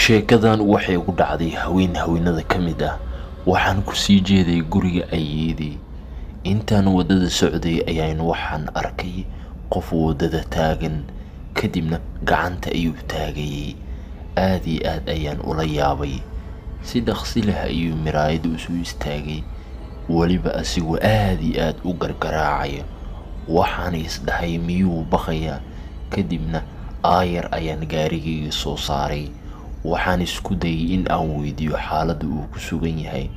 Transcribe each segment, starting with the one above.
sheekadan waxay ugu dhacday haweenada ka mid ah. Waxaan ku sii jeeday guriga ayeeyday. Intaan wadada socday ayaan waxaan arkay qof wadada taagan, kadibna gacanta ayuu taagayay. Aad iyo aad ayaan ula yaabay. Si dhaqsi leh ayuu miraayada u soo istaagay, waliba asigoo aad iyo aad u gargaraacaya. Waxaan isdhahay miyuu baqayaa. Kadibna aayar ayaan gaarigayga soo saaray. Waxaan isku dayay in aan weydiiyo xaaladda uu ku sugan yahay.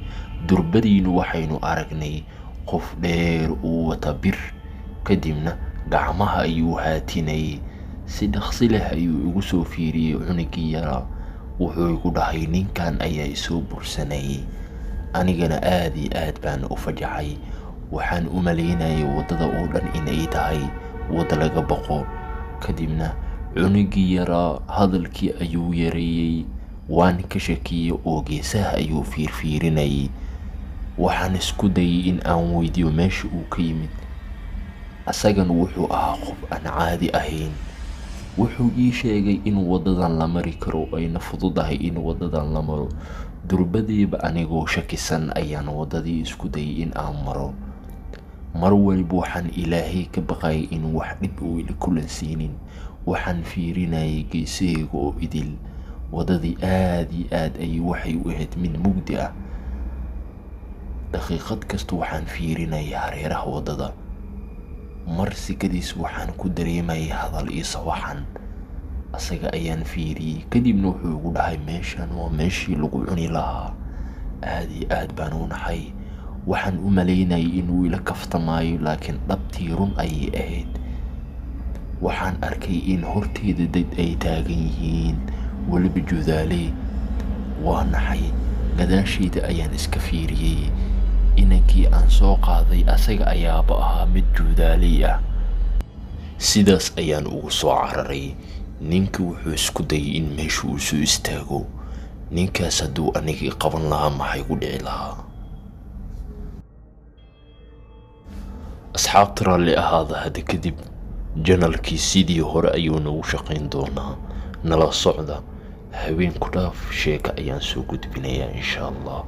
Durbadiina waxaynu aragnay qof dheer uu wata bir, kadibna gacmaha ayuu haatinayay. Si dhaqsi leh ayuu igu soo fiiriyay cunugii yaraa. Wuxuu igu dhahay ninkan ayaa isoo bursanayay. Anigana aad iyo aad baan u fajacay. Waxaan u malaynayay wadada oo dhan inay tahay wada laga baqo. Kadibna cunugii yaraa hadalkii ayuu yareeyay. Waan ka shakiyay oo geesaha ayuu fiirfiirinayay. Waxaan isku dayay in aan weydiiyo meesha uu ka yimid. Asagana wuxuu ahaa qof aan caadi ahayn. Wuxuu ii sheegay in wadadan la mari karo ayna fududahay in wadadan la maro. Durbadiiba anigoo shakisan ayaan wadadii isku dayay in aan maro. Mar waliba waxaan Ilaahay ka baqayay in wax dhib uu ila kulansiinin. Waxaan fiirinayay geesahayga oo idil. Wadadii aad iyo aad ayay waxay u ahayd mid mugdi ah. Daqiiqad kasta waxaan fiirinayay hareeraha wadada. Mar sikadiis waxaan ku dareemayay hadal iyo sawaxan. Asaga ayaan fiiriyay, kadibna wuxuu igu dhahay meeshan waa meeshii lagu cuni lahaa. Aad iyo aad baan u naxay. Waxaan u malaynayay inuu ila kaftamayo, laakiin dhabtii run ayay ahayd. Waxaan arkay in horteyda dad ay taagan yihiin, waliba judaaley. Waa naxay. Gadaashayda ayaan iska fiiriyay. Inankii aan soo qaaday asaga ayaaba ahaa mid judaaley ah. Sidaas ayaan ugu soo cararay. Ninka wuxuu isku dayay in meesha uu soo istaago. Ninkaas hadduu anigii qaban lahaa maxay ku dhici lahaa? Asxaabta raalli ahaada hadda kadib. Janalkii sidii hore ayuu nagu shaqayn doonaa. Nala socda. Habeen ku dhaaf sheeko ayaan soo gudbinayaa insha Allah.